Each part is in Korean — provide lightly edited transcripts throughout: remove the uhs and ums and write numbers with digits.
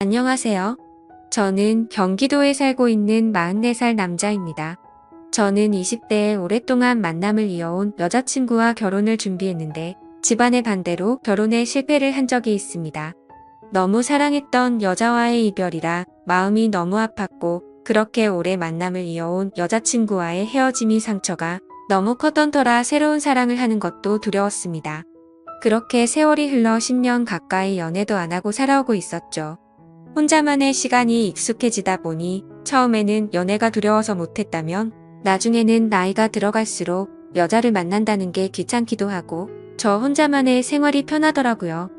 안녕하세요. 저는 경기도에 살고 있는 44살 남자입니다. 저는 20대에 오랫동안 만남을 이어온 여자친구와 결혼을 준비했는데 집안의 반대로 결혼에 실패를 한 적이 있습니다. 너무 사랑했던 여자와의 이별이라 마음이 너무 아팠고 그렇게 오래 만남을 이어온 여자친구와의 헤어짐이 상처가 너무 컸던 터라 새로운 사랑을 하는 것도 두려웠습니다. 그렇게 세월이 흘러 10년 가까이 연애도 안 하고 살아오고 있었죠. 혼자만의 시간이 익숙해지다 보니 처음에는 연애가 두려워서 못했다면 나중에는 나이가 들어갈수록 여자를 만난다는 게 귀찮기도 하고 저 혼자만의 생활이 편하더라고요.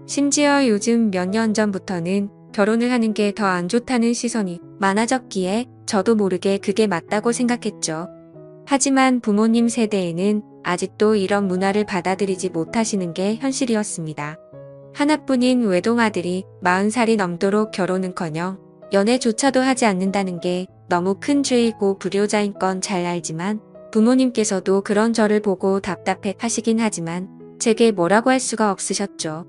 심지어 요즘 몇 년 전부터는 결혼을 하는 게 더 안 좋다는 시선이 많아졌기에 저도 모르게 그게 맞다고 생각했죠. 하지만 부모님 세대에는 아직도 이런 문화를 받아들이지 못하시는 게 현실이었습니다. 하나뿐인 외동아들이 40살이 넘도록 결혼은커녕 연애조차도 하지 않는다는 게 너무 큰 죄이고 불효자인 건 잘 알지만 부모님께서도 그런 저를 보고 답답해 하시긴 하지만 제게 뭐라고 할 수가 없으셨죠.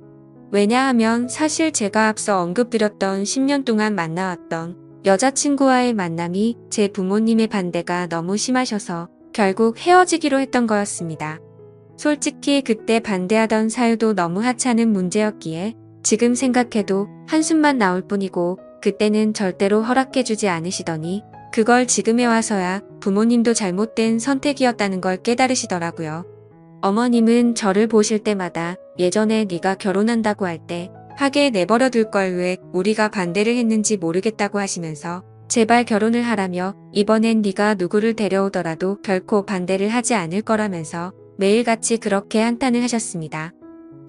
왜냐하면 사실 제가 앞서 언급드렸던 10년 동안 만나왔던 여자친구와의 만남이 제 부모님의 반대가 너무 심하셔서 결국 헤어지기로 했던 거였습니다. 솔직히 그때 반대하던 사유도 너무 하찮은 문제였기에 지금 생각해도 한숨만 나올 뿐이고 그때는 절대로 허락해주지 않으시더니 그걸 지금에 와서야 부모님도 잘못된 선택이었다는 걸 깨달으시더라고요. 어머님은 저를 보실 때마다 예전에 네가 결혼한다고 할 때 하게 내버려 둘 걸 왜 우리가 반대를 했는지 모르겠다고 하시면서 제발 결혼을 하라며 이번엔 네가 누구를 데려오더라도 결코 반대를 하지 않을 거라면서 매일같이 그렇게 한탄을 하셨습니다.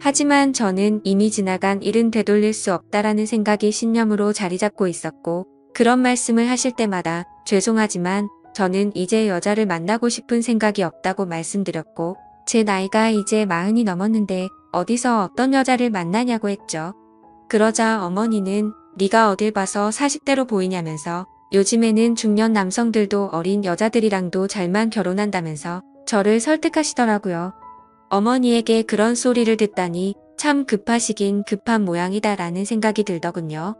하지만 저는 이미 지나간 일은 되돌릴 수 없다라는 생각이 신념으로 자리 잡고 있었고 그런 말씀을 하실 때마다 죄송하지만 저는 이제 여자를 만나고 싶은 생각이 없다고 말씀드렸고 제 나이가 이제 40이 넘었는데 어디서 어떤 여자를 만나냐고 했죠. 그러자 어머니는 네가 어딜 봐서 40대로 보이냐면서 요즘에는 중년 남성들도 어린 여자들이랑도 잘만 결혼한다면서 저를 설득하시더라고요. 어머니에게 그런 소리를 듣다니 참 급하시긴 급한 모양이다라는 생각이 들더군요.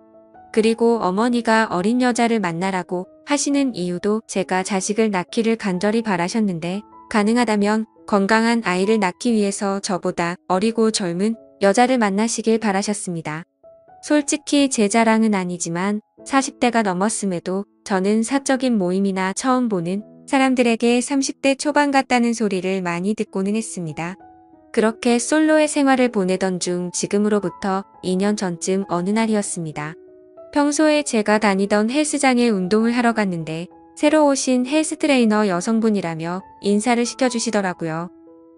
그리고 어머니가 어린 여자를 만나라고 하시는 이유도 제가 자식을 낳기를 간절히 바라셨는데 가능하다면 건강한 아이를 낳기 위해서 저보다 어리고 젊은 여자를 만나시길 바라셨습니다. 솔직히 제 자랑은 아니지만 40대가 넘었음에도 저는 사적인 모임이나 처음 보는 사람들에게 30대 초반 같다는 소리를 많이 듣고는 했습니다. 그렇게 솔로의 생활을 보내던 중 지금으로부터 2년 전쯤 어느 날이었습니다. 평소에 제가 다니던 헬스장에 운동을 하러 갔는데 새로 오신 헬스 트레이너 여성분이라며 인사를 시켜주시더라고요.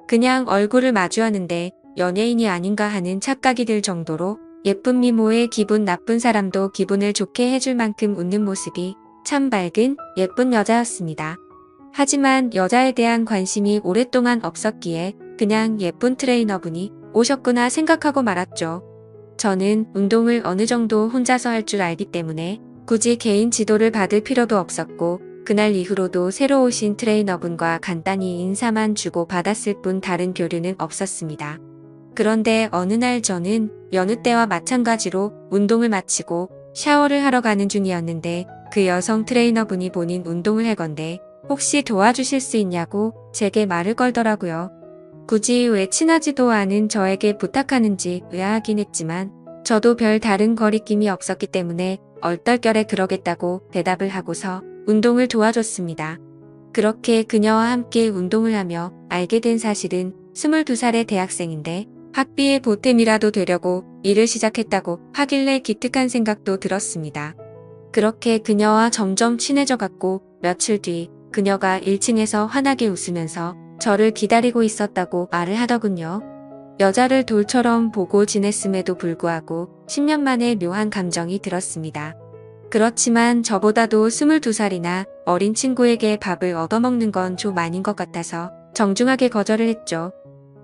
그냥 얼굴을 마주하는데 연예인이 아닌가 하는 착각이 들 정도로 예쁜 미모에 기분 나쁜 사람도 기분을 좋게 해줄 만큼 웃는 모습이 참 밝은 예쁜 여자였습니다. 하지만 여자에 대한 관심이 오랫동안 없었기에 그냥 예쁜 트레이너분이 오셨구나 생각하고 말았죠. 저는 운동을 어느 정도 혼자서 할 줄 알기 때문에 굳이 개인 지도를 받을 필요도 없었고 그날 이후로도 새로 오신 트레이너분과 간단히 인사만 주고 받았을 뿐 다른 교류는 없었습니다. 그런데 어느 날 저는 여느 때와 마찬가지로 운동을 마치고 샤워를 하러 가는 중이었는데 그 여성 트레이너분이 본인 운동을 할 건데 혹시 도와주실 수 있냐고 제게 말을 걸더라고요. 굳이 왜 친하지도 않은 저에게 부탁하는지 의아하긴 했지만 저도 별 다른 거리낌이 없었기 때문에 얼떨결에 그러겠다고 대답을 하고서 운동을 도와줬습니다. 그렇게 그녀와 함께 운동을 하며 알게 된 사실은 22살의 대학생인데 학비의 보탬이라도 되려고 일을 시작했다고 하길래 기특한 생각도 들었습니다. 그렇게 그녀와 점점 친해져 갔고 며칠 뒤 그녀가 1층에서 환하게 웃으면서 저를 기다리고 있었다고 말을 하더군요. 여자를 돌처럼 보고 지냈음에도 불구하고 10년 만에 묘한 감정이 들었습니다. 그렇지만 저보다도 22살이나 어린 친구에게 밥을 얻어먹는 건 좀 아닌 것 같아서 정중하게 거절을 했죠.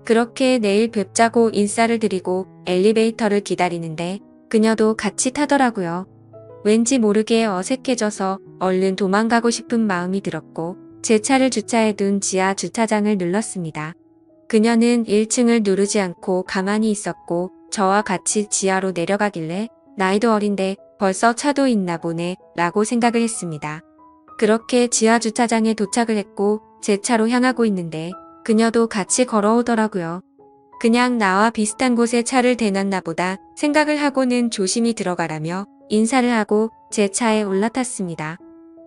그렇게 내일 뵙자고 인사를 드리고 엘리베이터를 기다리는데 그녀도 같이 타더라고요. 왠지 모르게 어색해져서 얼른 도망가고 싶은 마음이 들었고 제 차를 주차해둔 지하 주차장을 눌렀습니다. 그녀는 1층을 누르지 않고 가만히 있었고 저와 같이 지하로 내려가길래 나이도 어린데 벌써 차도 있나 보네 라고 생각을 했습니다. 그렇게 지하 주차장에 도착을 했고 제 차로 향하고 있는데 그녀도 같이 걸어오더라고요. 그냥 나와 비슷한 곳에 차를 대놨나 보다 생각을 하고는 조심히 들어가라며 인사를 하고 제 차에 올라탔습니다.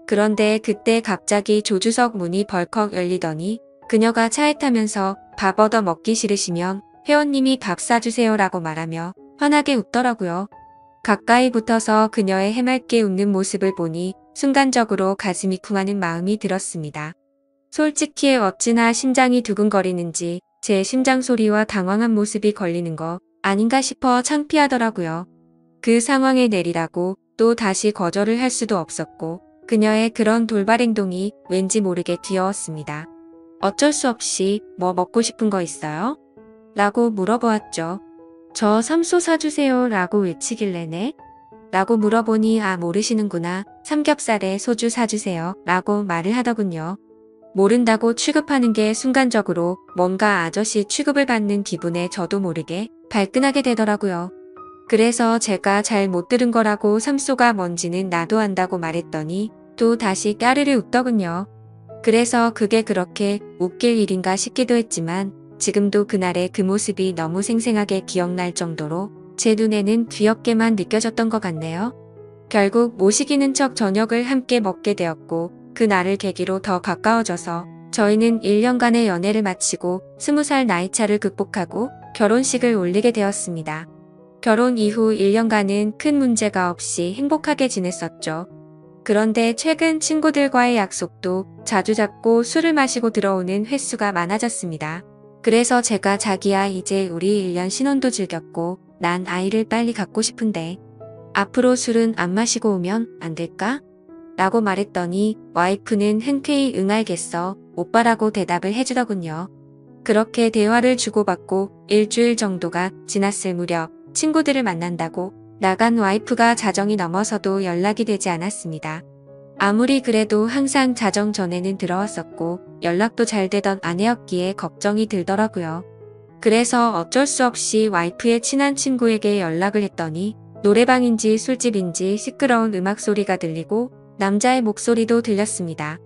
그런데 그때 갑자기 조주석 문이 벌컥 열리더니 그녀가 차에 타면서 밥 얻어 먹기 싫으시면 회원님이 밥 사주세요 라고 말하며 환하게 웃더라고요. 가까이 붙어서 그녀의 해맑게 웃는 모습을 보니 순간적으로 가슴이 쿵하는 마음이 들었습니다. 솔직히 어찌나 심장이 두근거리는지 제 심장 소리와 당황한 모습이 걸리는 거 아닌가 싶어 창피하더라고요. 그 상황에 내리라고 또 다시 거절을 할 수도 없었고 그녀의 그런 돌발 행동이 왠지 모르게 귀여웠습니다. 어쩔 수 없이 뭐 먹고 싶은 거 있어요? 라고 물어보았죠. 저 삼소 사주세요 라고 외치길래네? 라고 물어보니 아 모르시는구나. 삼겹살에 소주 사주세요 라고 말을 하더군요. 모른다고 취급하는 게 순간적으로 뭔가 아저씨 취급을 받는 기분에 저도 모르게 발끈하게 되더라고요. 그래서 제가 잘 못 들은 거라고 삼소가 뭔지는 나도 안다고 말했더니 또 다시 까르르 웃더군요. 그래서 그게 그렇게 웃길 일인가 싶기도 했지만 지금도 그날의 그 모습이 너무 생생하게 기억날 정도로 제 눈에는 귀엽게만 느껴졌던 것 같네요. 결국 모시기는 척 저녁을 함께 먹게 되었고 그날을 계기로 더 가까워져서 저희는 1년간의 연애를 마치고 20살 나이차를 극복하고 결혼식을 올리게 되었습니다. 결혼 이후 1년간은 큰 문제가 없이 행복하게 지냈었죠. 그런데 최근 친구들과의 약속도 자주 잡고 술을 마시고 들어오는 횟수가 많아졌습니다. 그래서 제가 자기야 이제 우리 1년 신혼도 즐겼고 난 아이를 빨리 갖고 싶은데 앞으로 술은 안 마시고 오면 안 될까? 라고 말했더니 와이프는 흔쾌히 응알겠어 오빠라고 대답을 해주더군요. 그렇게 대화를 주고받고 일주일 정도가 지났을 무렵 친구들을 만난다고 나간 와이프가 자정이 넘어서도 연락이 되지 않았습니다. 아무리 그래도 항상 자정 전에는 들어왔었고 연락도 잘 되던 아내였기에 걱정이 들더라고요. 그래서 어쩔 수 없이 와이프의 친한 친구에게 연락을 했더니 노래방인지 술집인지 시끄러운 음악 소리가 들리고 남자의 목소리도 들렸습니다.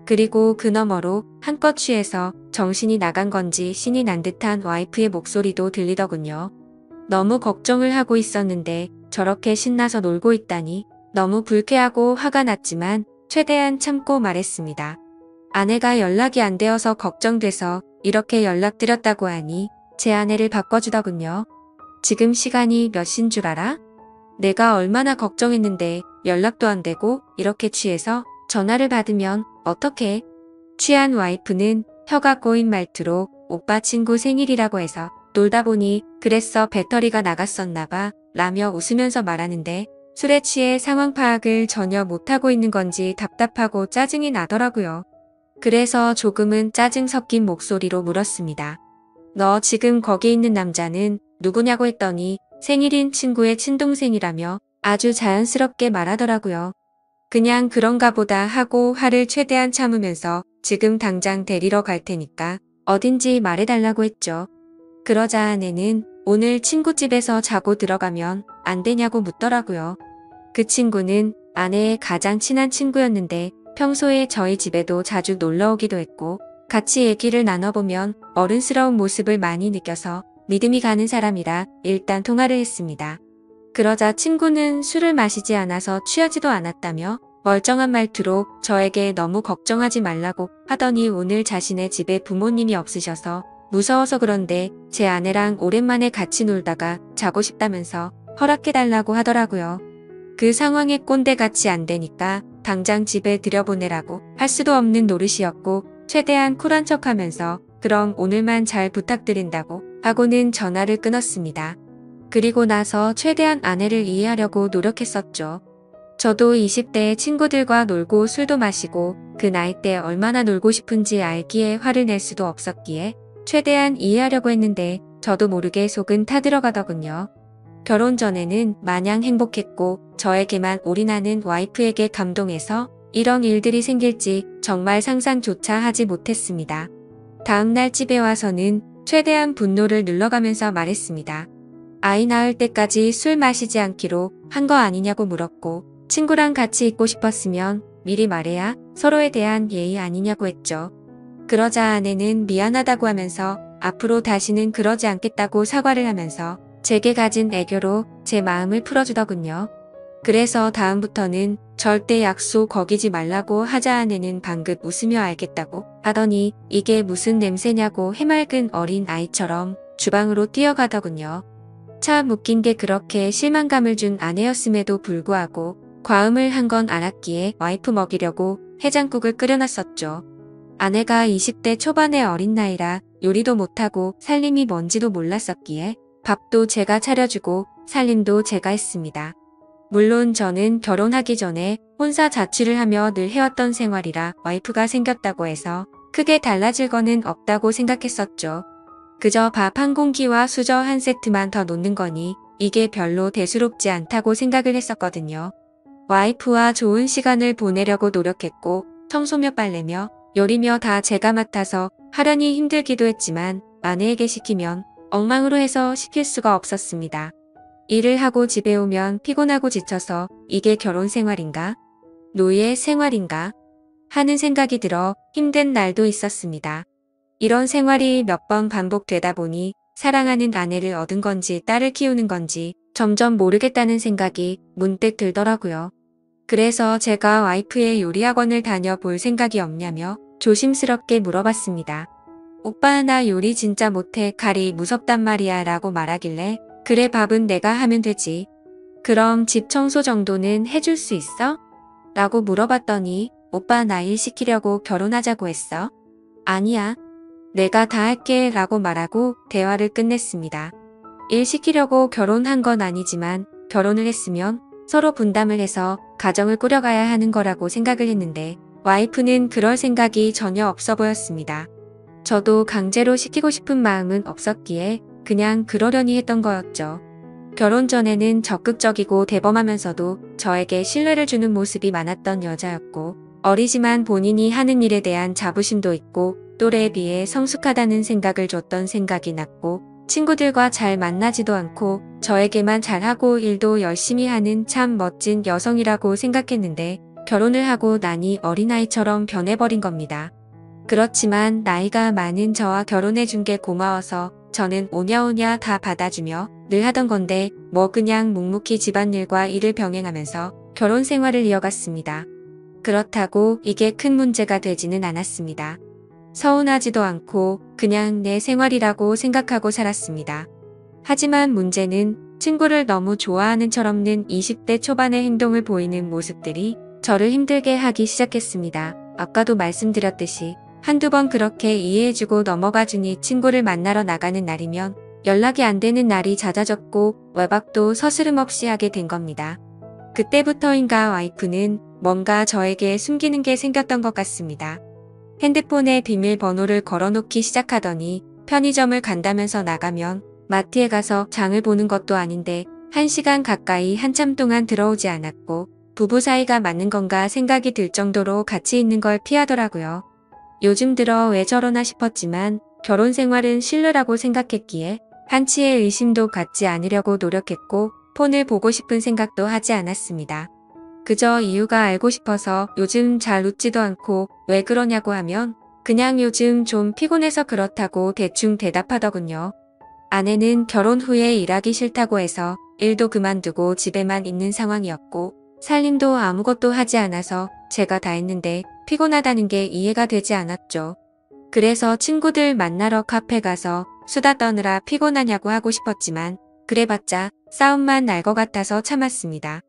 그리고 그 너머로 한껏 취해서 정신이 나간 건지 신이 난 듯한 와이프의 목소리도 들리더군요. 너무 걱정을 하고 있었는데 저렇게 신나서 놀고 있다니 너무 불쾌하고 화가 났지만 최대한 참고 말했습니다. 아내가 연락이 안 되어서 걱정돼서 이렇게 연락드렸다고 하니 제 아내를 바꿔주더군요. 지금 시간이 몇 시인 줄 알아? 내가 얼마나 걱정했는데 연락도 안 되고 이렇게 취해서 전화를 받으면 어떡해? 취한 와이프는 혀가 꼬인 말투로 오빠 친구 생일이라고 해서 놀다 보니 그랬어 배터리가 나갔었나봐 라며 웃으면서 말하는데 술에 취해 상황 파악을 전혀 못하고 있는 건지 답답하고 짜증이 나더라고요. 그래서 조금은 짜증 섞인 목소리로 물었습니다. 너 지금 거기 있는 남자는 누구냐고 했더니 생일인 친구의 친동생이라며 아주 자연스럽게 말하더라고요. 그냥 그런가 보다 하고 화를 최대한 참으면서 지금 당장 데리러 갈 테니까 어딘지 말해달라고 했죠. 그러자 아내는 오늘 친구 집에서 자고 들어가면 안 되냐고 묻더라고요. 그 친구는 아내의 가장 친한 친구였는데 평소에 저희 집에도 자주 놀러 오기도 했고 같이 얘기를 나눠보면 어른스러운 모습을 많이 느껴서 믿음이 가는 사람이라 일단 통화를 했습니다. 그러자 친구는 술을 마시지 않아서 취하지도 않았다며 멀쩡한 말투로 저에게 너무 걱정하지 말라고 하더니 오늘 자신의 집에 부모님이 없으셔서 무서워서 그런데 제 아내랑 오랜만에 같이 놀다가 자고 싶다면서 허락해달라고 하더라고요. 그 상황에 꼰대같이 안 되니까 당장 집에 들여보내라고 할 수도 없는 노릇이었고 최대한 쿨한 척하면서 그럼 오늘만 잘 부탁드린다고 하고는 전화를 끊었습니다. 그리고 나서 최대한 아내를 이해하려고 노력했었죠. 저도 20대에 친구들과 놀고 술도 마시고 그 나이 때 얼마나 놀고 싶은지 알기에 화를 낼 수도 없었기에 최대한 이해하려고 했는데 저도 모르게 속은 타들어가더군요. 결혼 전에는 마냥 행복했고 저에게만 올인하는 와이프에게 감동해서 이런 일들이 생길지 정말 상상조차 하지 못했습니다. 다음날 집에 와서는 최대한 분노를 눌러가면서 말했습니다. 아이 낳을 때까지 술 마시지 않기로 한 거 아니냐고 물었고 친구랑 같이 있고 싶었으면 미리 말해야 서로에 대한 예의 아니냐고 했죠. 그러자 아내는 미안하다고 하면서 앞으로 다시는 그러지 않겠다고 사과를 하면서 제게 가진 애교로 제 마음을 풀어주더군요. 그래서 다음부터는 절대 약속 어기지 말라고 하자 아내는 방긋 웃으며 알겠다고 하더니 이게 무슨 냄새냐고 해맑은 어린 아이처럼 주방으로 뛰어가더군요. 참 웃긴 게 그렇게 실망감을 준 아내였음에도 불구하고 과음을 한 건 알았기에 와이프 먹이려고 해장국을 끓여놨었죠. 아내가 20대 초반의 어린 나이라 요리도 못하고 살림이 뭔지도 몰랐었기에 밥도 제가 차려주고 살림도 제가 했습니다. 물론 저는 결혼하기 전에 혼사 자취를 하며 늘 해왔던 생활이라 와이프가 생겼다고 해서 크게 달라질 거는 없다고 생각했었죠. 그저 밥 한 공기와 수저 한 세트만 더 놓는 거니 이게 별로 대수롭지 않다고 생각을 했었거든요. 와이프와 좋은 시간을 보내려고 노력했고 청소며 빨래며 요리며 다 제가 맡아서 하려니 힘들기도 했지만 아내에게 시키면 엉망으로 해서 시킬 수가 없었습니다. 일을 하고 집에 오면 피곤하고 지쳐서 이게 결혼 생활인가? 노예 생활인가? 하는 생각이 들어 힘든 날도 있었습니다. 이런 생활이 몇 번 반복되다 보니 사랑하는 아내를 얻은 건지 딸을 키우는 건지 점점 모르겠다는 생각이 문득 들더라고요. 그래서 제가 와이프의 요리학원을 다녀볼 생각이 없냐며 조심스럽게 물어봤습니다. 오빠 나 요리 진짜 못해 가리 무섭단 말이야 라고 말하길래 그래 밥은 내가 하면 되지. 그럼 집 청소 정도는 해줄 수 있어? 라고 물어봤더니 오빠 나 일 시키려고 결혼하자고 했어? 아니야. 내가 다 할게 라고 말하고 대화를 끝냈습니다. 일 시키려고 결혼한 건 아니지만 결혼을 했으면 서로 분담을 해서 가정을 꾸려가야 하는 거라고 생각을 했는데 와이프는 그럴 생각이 전혀 없어 보였습니다. 저도 강제로 시키고 싶은 마음은 없었기에 그냥 그러려니 했던 거였죠. 결혼 전에는 적극적이고 대범하면서도 저에게 신뢰를 주는 모습이 많았던 여자였고 어리지만 본인이 하는 일에 대한 자부심도 있고 또래에 비해 성숙하다는 생각을 줬던 생각이 났고 친구들과 잘 만나지도 않고 저에게만 잘하고 일도 열심히 하는 참 멋진 여성이라고 생각했는데 결혼을 하고 나니 어린아이처럼 변해버린 겁니다. 그렇지만 나이가 많은 저와 결혼해준 게 고마워서 저는 오냐오냐 다 받아주며 늘 하던 건데 뭐 그냥 묵묵히 집안일과 일을 병행하면서 결혼 생활을 이어갔습니다. 그렇다고 이게 큰 문제가 되지는 않았습니다. 서운하지도 않고 그냥 내 생활이라고 생각하고 살았습니다. 하지만 문제는 친구를 너무 좋아하는 철없는 20대 초반의 행동을 보이는 모습들이 저를 힘들게 하기 시작했습니다. 아까도 말씀드렸듯이 한두 번 그렇게 이해해주고 넘어가주니 친구를 만나러 나가는 날이면 연락이 안 되는 날이 잦아졌고 외박도 서스름없이 하게 된 겁니다. 그때부터인가 와이프는 뭔가 저에게 숨기는 게 생겼던 것 같습니다. 핸드폰에 비밀번호를 걸어놓기 시작하더니 편의점을 간다면서 나가면 마트에 가서 장을 보는 것도 아닌데 1시간 가까이 한참 동안 들어오지 않았고 부부 사이가 맞는 건가 생각이 들 정도로 같이 있는 걸 피하더라고요. 요즘 들어 왜 저러나 싶었지만 결혼 생활은 신뢰라고 생각했기에 한치의 의심도 갖지 않으려고 노력했고 폰을 보고 싶은 생각도 하지 않았습니다. 그저 이유가 알고 싶어서 요즘 잘 웃지도 않고 왜 그러냐고 하면 그냥 요즘 좀 피곤해서 그렇다고 대충 대답하더군요. 아내는 결혼 후에 일하기 싫다고 해서 일도 그만두고 집에만 있는 상황이었고 살림도 아무것도 하지 않아서 제가 다 했는데 피곤하다는 게 이해가 되지 않았죠. 그래서 친구들 만나러 카페 가서 수다 떠느라 피곤하냐고 하고 싶었지만 그래봤자 싸움만 날 것 같아서 참았습니다.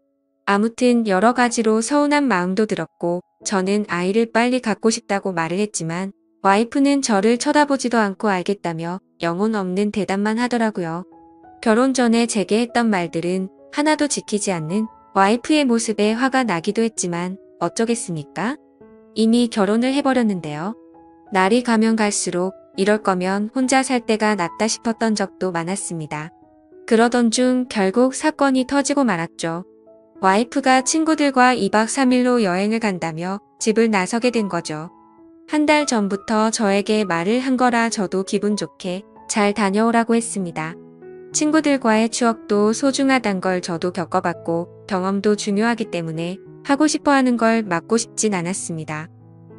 아무튼 여러 가지로 서운한 마음도 들었고 저는 아이를 빨리 갖고 싶다고 말을 했지만 와이프는 저를 쳐다보지도 않고 알겠다며 영혼 없는 대답만 하더라고요. 결혼 전에 제게 했던 말들은 하나도 지키지 않는 와이프의 모습에 화가 나기도 했지만 어쩌겠습니까? 이미 결혼을 해버렸는데요. 날이 가면 갈수록 이럴 거면 혼자 살 때가 낫다 싶었던 적도 많았습니다. 그러던 중 결국 사건이 터지고 말았죠. 와이프가 친구들과 2박 3일로 여행을 간다며 집을 나서게 된 거죠. 한 달 전부터 저에게 말을 한 거라 저도 기분 좋게 잘 다녀오라고 했습니다. 친구들과의 추억도 소중하단 걸 저도 겪어봤고 경험도 중요하기 때문에 하고 싶어 하는 걸 막고 싶진 않았습니다.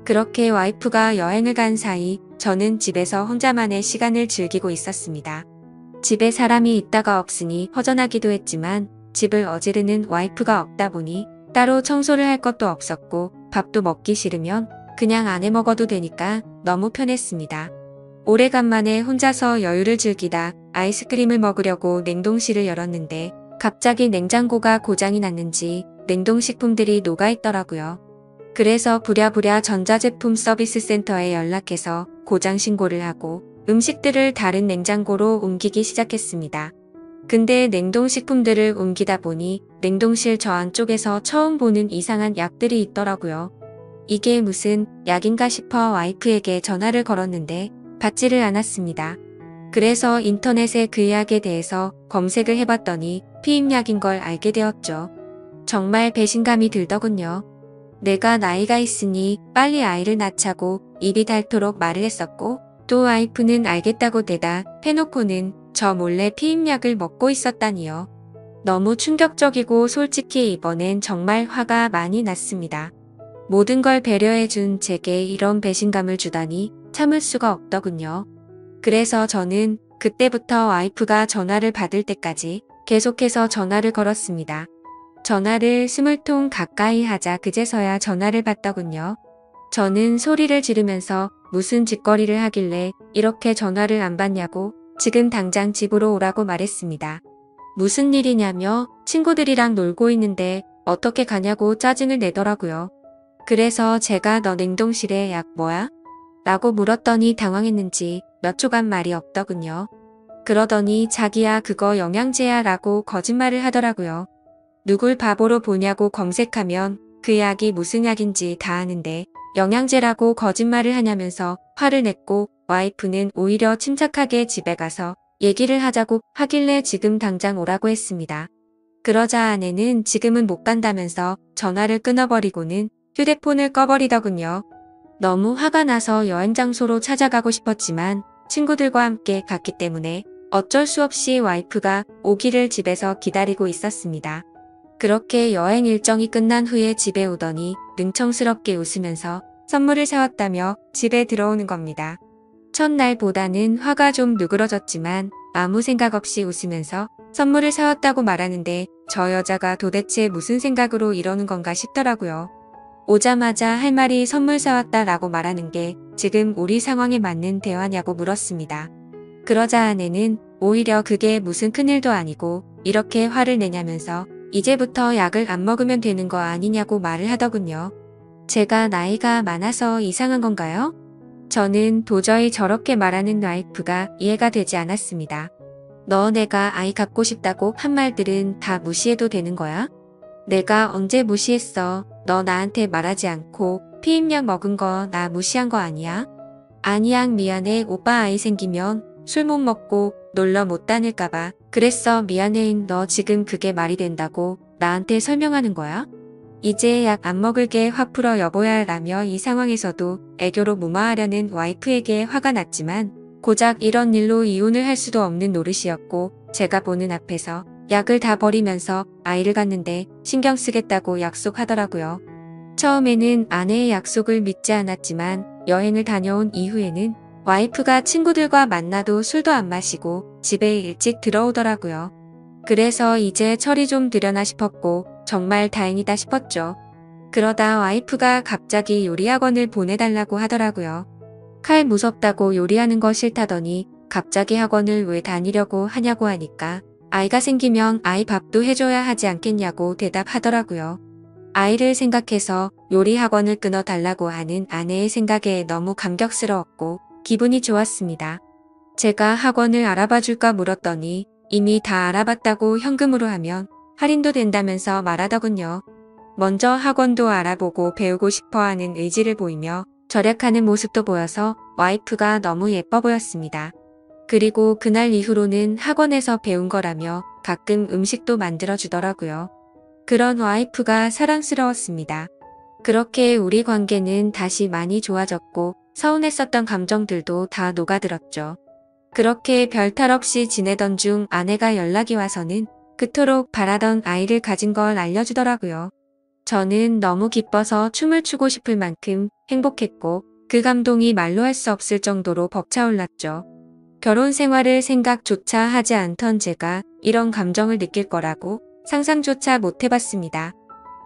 그렇게 와이프가 여행을 간 사이 저는 집에서 혼자만의 시간을 즐기고 있었습니다. 집에 사람이 있다가 없으니 허전하기도 했지만 집을 어지르는 와이프가 없다 보니 따로 청소를 할 것도 없었고 밥도 먹기 싫으면 그냥 안 해 먹어도 되니까 너무 편했습니다. 오래간만에 혼자서 여유를 즐기다 아이스크림을 먹으려고 냉동실을 열었는데 갑자기 냉장고가 고장이 났는지 냉동식품들이 녹아있더라고요. 그래서 부랴부랴 전자제품 서비스 센터에 연락해서 고장 신고를 하고 음식들을 다른 냉장고로 옮기기 시작했습니다. 근데 냉동식품들을 옮기다 보니 냉동실 저 안쪽에서 처음 보는 이상한 약들이 있더라고요. 이게 무슨 약인가 싶어 와이프에게 전화를 걸었는데 받지를 않았습니다. 그래서 인터넷에 그 약에 대해서 검색을 해봤더니 피임약인 걸 알게 되었죠. 정말 배신감이 들더군요. 내가 나이가 있으니 빨리 아이를 낳자고 입이 닳도록 말을 했었고 또 와이프는 알겠다고 대다 해놓고는 저 몰래 피임약을 먹고 있었다니요. 너무 충격적이고 솔직히 이번엔 정말 화가 많이 났습니다. 모든 걸 배려해준 제게 이런 배신감을 주다니 참을 수가 없더군요. 그래서 저는 그때부터 와이프가 전화를 받을 때까지 계속해서 전화를 걸었습니다. 전화를 20통 가까이 하자 그제서야 전화를 받더군요. 저는 소리를 지르면서 무슨 짓거리를 하길래 이렇게 전화를 안 받냐고 지금 당장 집으로 오라고 말했습니다. 무슨 일이냐며 친구들이랑 놀고 있는데 어떻게 가냐고 짜증을 내더라고요. 그래서 제가 너 냉동실에 약 뭐야? 라고 물었더니 당황했는지 몇 초간 말이 없더군요. 그러더니 자기야 그거 영양제야 라고 거짓말을 하더라고요. 누굴 바보로 보냐고 검색하면 그 약이 무슨 약인지 다 아는데 영양제라고 거짓말을 하냐면서 화를 냈고 와이프는 오히려 침착하게 집에 가서 얘기를 하자고 하길래 지금 당장 오라고 했습니다. 그러자 아내는 지금은 못 간다면서 전화를 끊어버리고는 휴대폰을 꺼버리더군요. 너무 화가 나서 여행 장소로 찾아가고 싶었지만 친구들과 함께 갔기 때문에 어쩔 수 없이 와이프가 오기를 집에서 기다리고 있었습니다. 그렇게 여행 일정이 끝난 후에 집에 오더니 능청스럽게 웃으면서 선물을 사왔다며 집에 들어오는 겁니다. 첫날보다는 화가 좀 누그러졌지만 아무 생각 없이 웃으면서 선물을 사왔다고 말하는데 저 여자가 도대체 무슨 생각으로 이러는 건가 싶더라고요. 오자마자 할 말이 선물 사왔다 라고 말하는 게 지금 우리 상황에 맞는 대화냐고 물었습니다. 그러자 아내는 오히려 그게 무슨 큰일도 아니고 이렇게 화를 내냐면서 이제부터 약을 안 먹으면 되는 거 아니냐고 말을 하더군요. 제가 나이가 많아서 이상한 건가요? 저는 도저히 저렇게 말하는 와이프가 이해가 되지 않았습니다. 너 내가 아이 갖고 싶다고 한 말들은 다 무시해도 되는 거야? 내가 언제 무시했어? 너 나한테 말하지 않고 피임약 먹은 거 나 무시한 거 아니야? 아니야 미안해 오빠 아이 생기면 술 못 먹고 놀러 못 다닐까봐 그랬어 미안해 너 지금 그게 말이 된다고 나한테 설명하는 거야? 이제 약 안 먹을게 확 풀어 여보야 라며 이 상황에서도 애교로 무마하려는 와이프에게 화가 났지만 고작 이런 일로 이혼을 할 수도 없는 노릇이었고 제가 보는 앞에서 약을 다 버리면서 아이를 갖는데 신경 쓰겠다고 약속하더라고요. 처음에는 아내의 약속을 믿지 않았지만 여행을 다녀온 이후에는 와이프가 친구들과 만나도 술도 안 마시고 집에 일찍 들어오더라고요. 그래서 이제 철이 좀 들여나 싶었고 정말 다행이다 싶었죠. 그러다 와이프가 갑자기 요리학원을 보내달라고 하더라고요. 칼 무섭다고 요리하는 거 싫다더니 갑자기 학원을 왜 다니려고 하냐고 하니까 아이가 생기면 아이 밥도 해줘야 하지 않겠냐고 대답하더라고요. 아이를 생각해서 요리 학원을 끊어달라고 하는 아내의 생각에 너무 감격스러웠고 기분이 좋았습니다. 제가 학원을 알아봐 줄까 물었더니 이미 다 알아봤다고 현금으로 하면 할인도 된다면서 말하더군요. 먼저 학원도 알아보고 배우고 싶어하는 의지를 보이며 절약하는 모습도 보여서 와이프가 너무 예뻐 보였습니다. 그리고 그날 이후로는 학원에서 배운 거라며 가끔 음식도 만들어 주더라고요. 그런 와이프가 사랑스러웠습니다. 그렇게 우리 관계는 다시 많이 좋아졌고 서운했었던 감정들도 다 녹아들었죠. 그렇게 별탈 없이 지내던 중 아내가 연락이 와서는 그토록 바라던 아이를 가진 걸 알려주더라고요. 저는 너무 기뻐서 춤을 추고 싶을 만큼 행복했고 그 감동이 말로 할 수 없을 정도로 벅차올랐죠. 결혼 생활을 생각조차 하지 않던 제가 이런 감정을 느낄 거라고 상상조차 못 해봤습니다.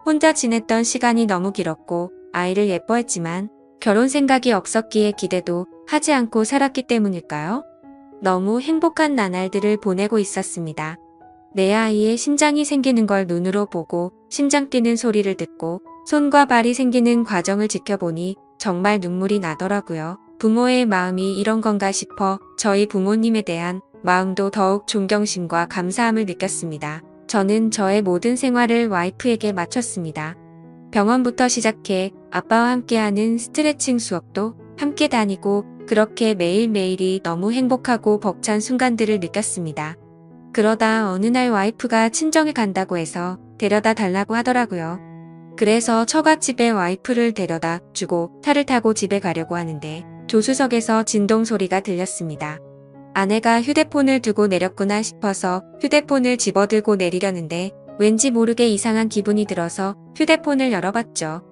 혼자 지냈던 시간이 너무 길었고 아이를 예뻐했지만 결혼 생각이 없었기에 기대도 하지 않고 살았기 때문일까요? 너무 행복한 나날들을 보내고 있었습니다. 내 아이의 심장이 생기는 걸 눈으로 보고 심장 뛰는 소리를 듣고 손과 발이 생기는 과정을 지켜보니 정말 눈물이 나더라고요. 부모의 마음이 이런 건가 싶어 저희 부모님에 대한 마음도 더욱 존경심과 감사함을 느꼈습니다. 저는 저의 모든 생활을 와이프에게 마쳤습니다. 병원부터 시작해 아빠와 함께하는 스트레칭 수업도 함께 다니고 그렇게 매일매일이 너무 행복하고 벅찬 순간들을 느꼈습니다. 그러다 어느 날 와이프가 친정에 간다고 해서 데려다 달라고 하더라고요. 그래서 처갓집에 와이프를 데려다 주고 차를 타고 집에 가려고 하는데 조수석에서 진동 소리가 들렸습니다. 아내가 휴대폰을 두고 내렸구나 싶어서 휴대폰을 집어들고 내리려는데 왠지 모르게 이상한 기분이 들어서 휴대폰을 열어봤죠.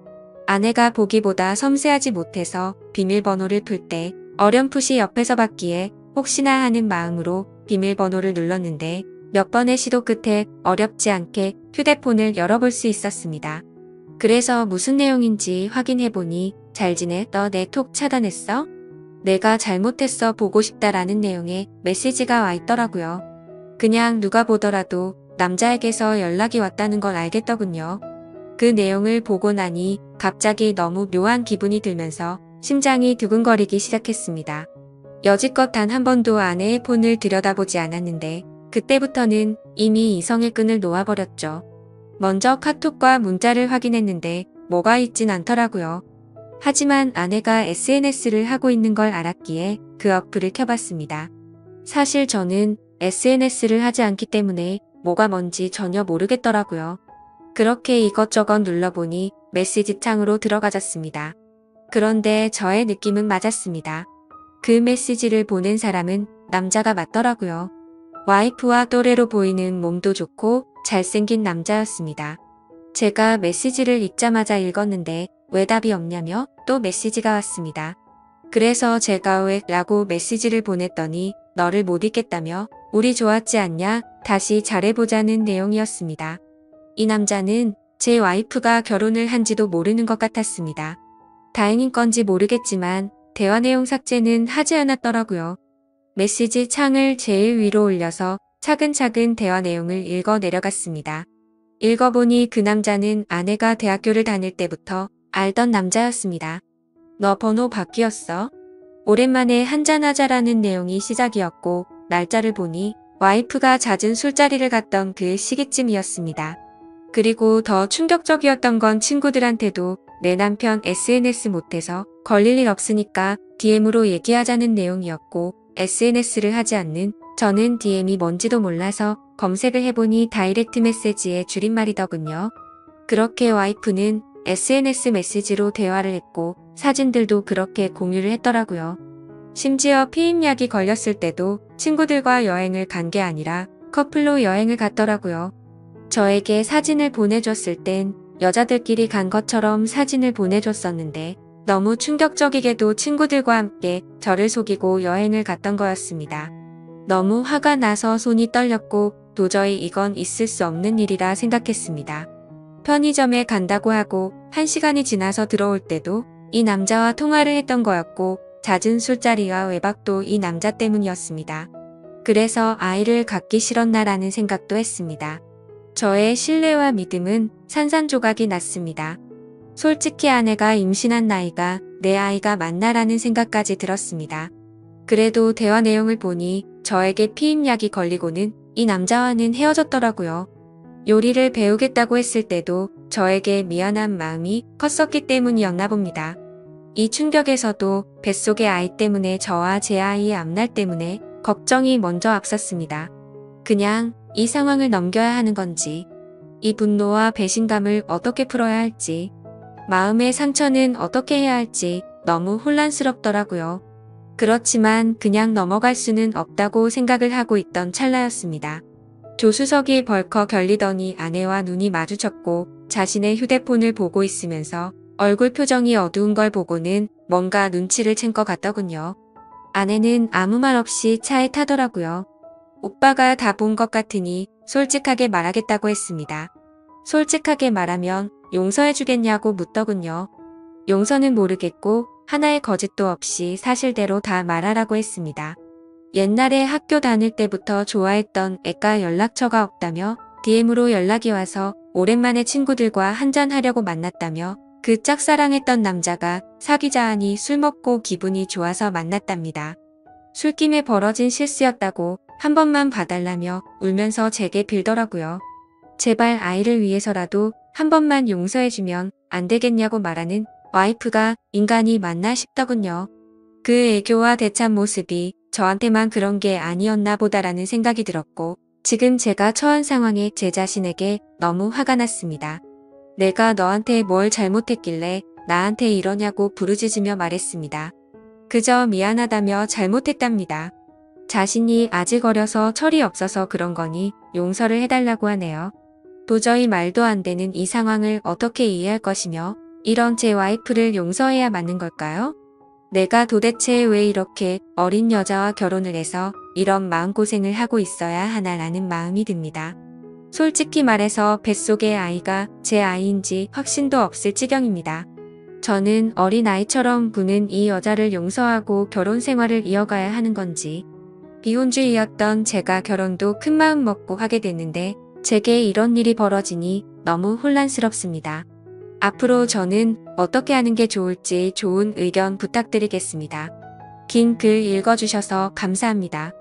아내가 보기보다 섬세하지 못해서 비밀번호를 풀 때 어렴풋이 옆에서 봤기에 혹시나 하는 마음으로 비밀번호를 눌렀는데 몇 번의 시도 끝에 어렵지 않게 휴대폰을 열어볼 수 있었습니다. 그래서 무슨 내용인지 확인해보니 잘 지내? 너 내 톡 차단했어? 내가 잘못했어 보고 싶다라는 내용의 메시지가 와 있더라고요. 그냥 누가 보더라도 남자에게서 연락이 왔다는 걸 알겠더군요. 그 내용을 보고 나니 갑자기 너무 묘한 기분이 들면서 심장이 두근거리기 시작했습니다. 여지껏 단 한 번도 아내의 폰을 들여다보지 않았는데 그때부터는 이미 이성의 끈을 놓아버렸죠. 먼저 카톡과 문자를 확인했는데 뭐가 있진 않더라고요. 하지만 아내가 SNS를 하고 있는 걸 알았기에 그 어플을 켜봤습니다. 사실 저는 SNS를 하지 않기 때문에 뭐가 뭔지 전혀 모르겠더라고요. 그렇게 이것저것 눌러보니 메시지 창으로 들어가졌습니다. 그런데 저의 느낌은 맞았습니다. 그 메시지를 보낸 사람은 남자가 맞더라고요. 와이프와 또래로 보이는 몸도 좋고 잘생긴 남자였습니다. 제가 메시지를 읽자마자 읽었는데 왜 답이 없냐며 또 메시지가 왔습니다. 그래서 제가 왜 라고 메시지를 보냈더니 너를 못 잊겠다며 우리 좋았지 않냐 다시 잘해보자는 내용이었습니다. 이 남자는 제 와이프가 결혼을 한지도 모르는 것 같았습니다. 다행인 건지 모르겠지만 대화 내용 삭제는 하지 않았더라고요. 메시지 창을 제일 위로 올려서 차근차근 대화 내용을 읽어 내려갔습니다. 읽어보니 그 남자는 아내가 대학교를 다닐 때부터 알던 남자였습니다. 너 번호 바뀌었어? 오랜만에 한잔하자라는 내용이 시작이었고 날짜를 보니 와이프가 잦은 술자리를 갔던 그 시기쯤이었습니다. 그리고 더 충격적이었던 건 친구들한테도 내 남편 SNS 못해서 걸릴 일 없으니까 DM으로 얘기하자는 내용이었고 SNS를 하지 않는 저는 DM이 뭔지도 몰라서 검색을 해보니 다이렉트 메시지의 줄임말이더군요. 그렇게 와이프는 SNS 메시지로 대화를 했고 사진들도 그렇게 공유를 했더라고요. 심지어 피임약이 걸렸을 때도 친구들과 여행을 간 게 아니라 커플로 여행을 갔더라고요. 저에게 사진을 보내줬을 땐 여자들끼리 간 것처럼 사진을 보내줬었는데 너무 충격적이게도 친구들과 함께 저를 속이고 여행을 갔던 거였습니다. 너무 화가 나서 손이 떨렸고 도저히 이건 있을 수 없는 일이라 생각했습니다. 편의점에 간다고 하고 1시간이 지나서 들어올 때도 이 남자와 통화를 했던 거였고 잦은 술자리와 외박도 이 남자 때문이었습니다. 그래서 아이를 갖기 싫었나라는 생각도 했습니다. 저의 신뢰와 믿음은 산산조각이 났습니다. 솔직히 아내가 임신한 나이가 내 아이가 맞나라는 생각까지 들었습니다. 그래도 대화 내용을 보니 저에게 피임약이 걸리고는 이 남자와는 헤어졌더라고요. 요리를 배우겠다고 했을 때도 저에게 미안한 마음이 컸었기 때문이었나 봅니다. 이 충격에서도 뱃속의 아이 때문에 저와 제 아이의 앞날 때문에 걱정이 먼저 앞섰습니다. 그냥 이 상황을 넘겨야 하는 건지, 이 분노와 배신감을 어떻게 풀어야 할지, 마음의 상처는 어떻게 해야 할지 너무 혼란스럽더라고요. 그렇지만 그냥 넘어갈 수는 없다고 생각을 하고 있던 찰나였습니다. 조수석이 벌컥 결리더니 아내와 눈이 마주쳤고 자신의 휴대폰을 보고 있으면서 얼굴 표정이 어두운 걸 보고는 뭔가 눈치를 챈 것 같더군요. 아내는 아무 말 없이 차에 타더라고요. 오빠가 다 본 것 같으니 솔직하게 말하겠다고 했습니다. 솔직하게 말하면 용서해주겠냐고 묻더군요. 용서는 모르겠고 하나의 거짓도 없이 사실대로 다 말하라고 했습니다. 옛날에 학교 다닐 때부터 좋아했던 애가 연락처가 없다며 DM으로 연락이 와서 오랜만에 친구들과 한잔하려고 만났다며 그 짝사랑했던 남자가 사귀자 하니 술 먹고 기분이 좋아서 만났답니다. 술김에 벌어진 실수였다고 한 번만 봐달라며 울면서 제게 빌더라고요. 제발 아이를 위해서라도 한 번만 용서해주면 안 되겠냐고 말하는 와이프가 인간이 맞나 싶더군요. 그 애교와 대참 모습이 저한테만 그런 게 아니었나 보다라는 생각이 들었고 지금 제가 처한 상황에 제 자신에게 너무 화가 났습니다. 내가 너한테 뭘 잘못했길래 나한테 이러냐고 부르짖으며 말했습니다. 그저 미안하다며 잘못했답니다. 자신이 아직 어려서 철이 없어서 그런 거니 용서를 해달라고 하네요. 도저히 말도 안 되는 이 상황을 어떻게 이해할 것이며 이런 제 와이프를 용서해야 맞는 걸까요? 내가 도대체 왜 이렇게 어린 여자와 결혼을 해서 이런 마음고생을 하고 있어야 하나라는 마음이 듭니다. 솔직히 말해서 뱃속의 아이가 제 아이인지 확신도 없을 지경입니다. 저는 어린아이처럼 구는 이 여자를 용서하고 결혼 생활을 이어가야 하는 건지 비혼주의였던 제가 결혼도 큰 마음 먹고 하게 됐는데 제게 이런 일이 벌어지니 너무 혼란스럽습니다. 앞으로 저는 어떻게 하는 게 좋을지 좋은 의견 부탁드리겠습니다. 긴 글 읽어주셔서 감사합니다.